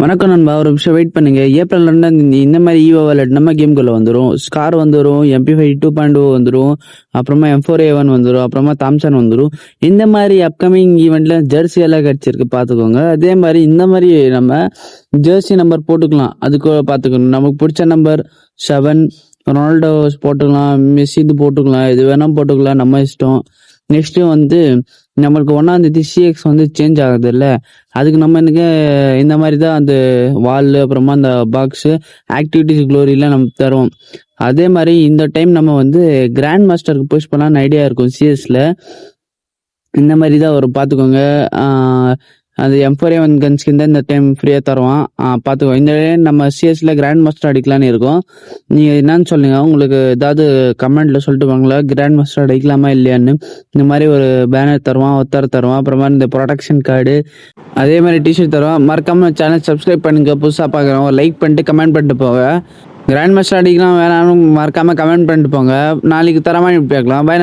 வணக்கம் நண்பா. ஒரு நிமிஷம் வெயிட் பண்ணுங்க. ஏப்ரல்ல இருந்து இந்த மாதிரி ஈவோ வாலெட் நம்ம கேம்குள்ள வந்துடும். ஸ்கார் வந்துடும், MP5 2.0 வந்துடும், அப்புறமா M4A1 வந்துடும், அப்புறமா தாம்சன் வந்துடும். இந்த மாதிரி அப்கமிங் ஈவெண்ட்ல ஜெர்சி எல்லாம் கிடைச்சிருக்கு பார்த்துக்கோங்க. அதே மாதிரி இந்த மாதிரி நம்ம ஜெர்சி நம்பர் போட்டுக்கலாம். அதுக்கு பார்த்துக்கணும். நமக்கு பிடிச்ச நம்பர் 7 ரொனால்டோ போட்டுக்கலாம், மெஸ்ஸி இது போட்டுக்கலாம், எது வேணா போட்டுக்கலாம், நம்ம இஷ்டம். நெக்ஸ்ட் வந்து நம்மளுக்கு 1ஆம் தேதி சிஎக்ஸ் வந்து சேஞ்ச் ஆகுது இல்ல, அதுக்கு நம்ம எனக்கு இந்த மாதிரி தான் அந்த வால் அப்புறமா அந்த பாக்ஸு ஆக்டிவிட்டிஸ் க்ளோரிலாம் நம்ம தருவோம். அதே மாதிரி இந்த டைம் நம்ம வந்து கிராண்ட் மாஸ்டருக்கு புஷ் பண்ணலான்னு ஐடியா இருக்கும் சிஎஸ்ல. இந்த மாதிரி தான் ஒரு பார்த்துக்கோங்க. அது M4A1 கன் ஸ்கின் தான் இந்த டைம் ஃப்ரீயாக தருவான். பார்த்துக்கோங்க. இந்த நம்ம சிஎஸ்ல கிராண்ட் மாஸ்டர் அடிக்கலான்னு இருக்கோம். நீங்கள் என்னன்னு சொல்லுங்க, உங்களுக்கு ஏதாவது கமெண்ட்ல சொல்லிட்டு வாங்களா கிராண்ட் மாஸ்டர் அடிக்கலாமா இல்லையான்னு. இந்த மாதிரி ஒரு பேனர் தருவான், ஒத்தர் தருவான், அப்புறமா இந்த ப்ரொடக்ஷன் கார்டு, அதே மாதிரி டிஷர்ட் தருவான். மறக்காம சேனல் சப்ஸ்கிரைப் பண்ணுங்க. புதுசாக பார்க்குறவங்க லைக் பண்ணிட்டு கமெண்ட் பண்ணிட்டு போங்க. கிராண்ட் மாஸ்டர் அடிக்கலாம் வேணாலும் மறக்காம கமெண்ட் பண்ணிட்டு போங்க. நாளைக்கு தரமாக பார்க்கலாம். பை.